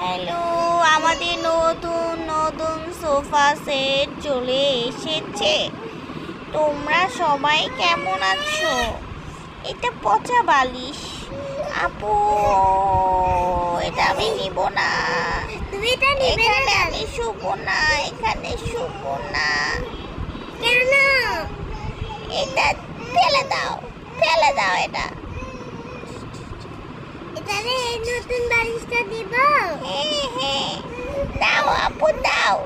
Hello, আমাদের নতুন নতুন সোফা সেট চলে এসেছে। তোমরা সবাই কেমন আছো? এটা পচা বালিশ আপু, এটা আমি নিব না। এখানে আমি শুবো না, এখানে শুবো না। কেন? এটা ফেলে দাও, ফেলে দাও। এটা এখানে এই নতুন বালিশটা দিব। হ্যাঁ হ্যাঁ, দাও আপু দাও।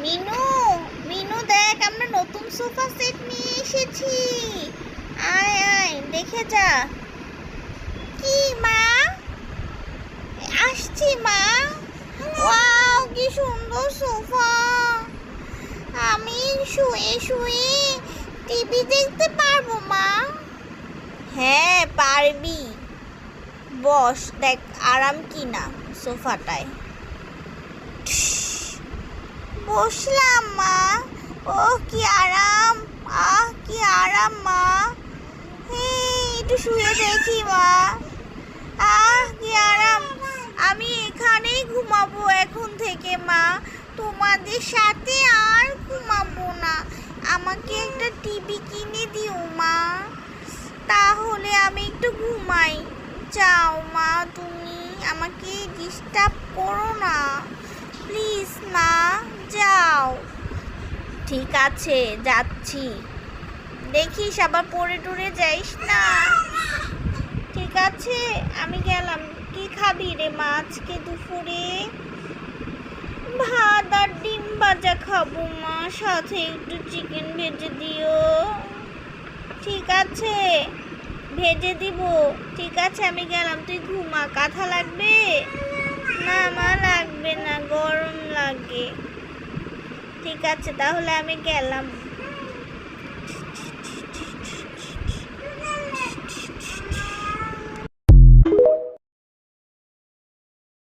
মিনু, মিনু দেখ, আমরা নতুন সোফা সেট নিয়ে এসেছি। আয় আয়, দেখে যা। কি মা? আসছি মা। ওয়াও, কি সুন্দর সোফা। আমি শুয়ে শুয়ে টিভি দেখতে পারবো মা? হ্যাঁ পারবি। বস, দেখ আরাম কি না সোফাটায়। বসলাম মা। ও কি আরাম, আহ কি আরাম মা। একটু শুয়ে দেখি মা। আহ কি আরাম। আমি এখানেই ঘুমাবো এখন থেকে মা, তোমাদের সাথে আর ঘুমাবো না। আমাকে একটা টিভি কিনে দিও মা, তাহলে আমি একটু ঘুমাই। যাও মা, তুমি আমাকে ডিস্টার্ব করো না প্লিজ মা, যাও। ঠিক আছে, যাচ্ছি। দেখিস আবার পড়ে টরে যাইস না। ঠিক আছে, আমি গেলাম। কি খাবি রে মা আজকে দুপুরে? ভাত আর ডিম ভাজা খাবো মা, সাথে একটু চিকেন ভেজে দিও। ঠিক আছে, ভেজে দিব। ঠিক আছে, আমি গেলাম, তুই ঘুমা। কাঁথা লাগবে? না মা, লাগবে না, গরম লাগে। ঠিক আছে, তাহলে আমি গেলাম।